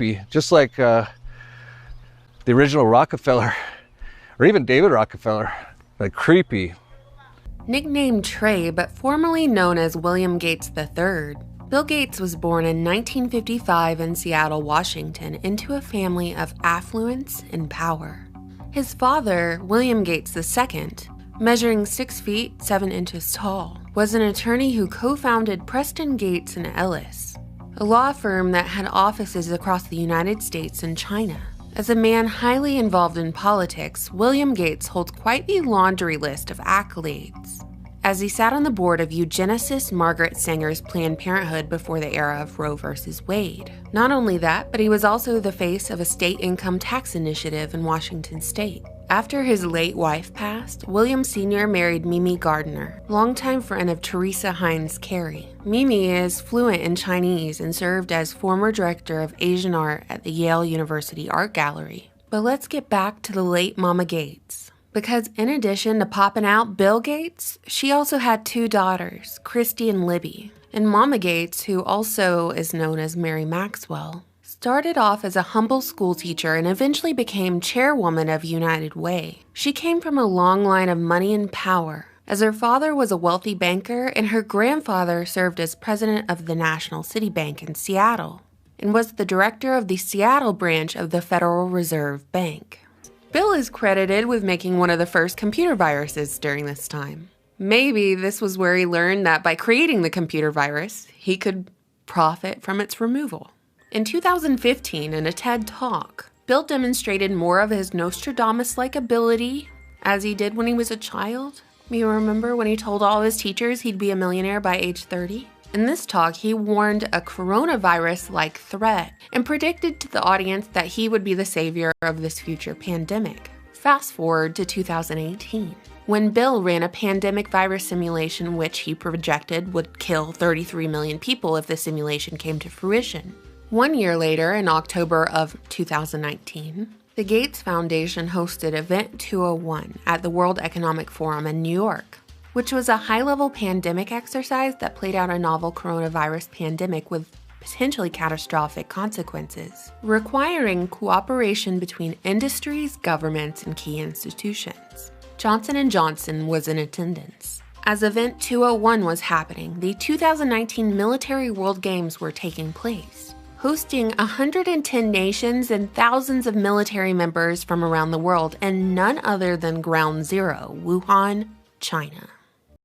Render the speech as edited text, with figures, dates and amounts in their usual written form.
creepy, just like the original Rockefeller, or even David Rockefeller, like creepy. Nicknamed Trey, but formerly known as William Gates III, Bill Gates was born in 1955 in Seattle, Washington, into a family of affluence and power. His father, William Gates II, measuring 6 feet 7 inches tall, was an attorney who co-founded Preston Gates and Ellis, a law firm that had offices across the United States and China. As a man highly involved in politics, William Gates holds quite the laundry list of accolades, as he sat on the board of eugenicist Margaret Sanger's Planned Parenthood before the era of Roe v. Wade. Not only that, but he was also the face of a state income tax initiative in Washington state. After his late wife passed, William Sr. married Mimi Gardner, longtime friend of Teresa Heinz Kerry. Mimi is fluent in Chinese and served as former director of Asian art at the Yale University Art Gallery. But let's get back to the late Mama Gates, because in addition to popping out Bill Gates, she also had 2 daughters, Christy and Libby. And Mama Gates, who also is known as Mary Maxwell, started off as a humble schoolteacher and eventually became chairwoman of United Way. She came from a long line of money and power, as her father was a wealthy banker and her grandfather served as president of the National City Bank in Seattle and was the director of the Seattle branch of the Federal Reserve Bank. Bill is credited with making one of the first computer viruses during this time. Maybe this was where he learned that by creating the computer virus, he could profit from its removal. In 2015, in a TED Talk, Bill demonstrated more of his Nostradamus-like ability as he did when he was a child. You remember when he told all his teachers he'd be a millionaire by age 30? In this talk, he warned a coronavirus-like threat and predicted to the audience that he would be the savior of this future pandemic. Fast forward to 2018, when Bill ran a pandemic virus simulation which he projected would kill 33 million people if the simulation came to fruition. 1 year later, in October of 2019, the Gates Foundation hosted Event 201 at the World Economic Forum in New York, which was a high-level pandemic exercise that played out a novel coronavirus pandemic with potentially catastrophic consequences, requiring cooperation between industries, governments, and key institutions. Johnson & Johnson was in attendance. As Event 201 was happening, the 2019 Military World Games were taking place, hosting 110 nations and thousands of military members from around the world, and none other than Ground Zero, Wuhan, China.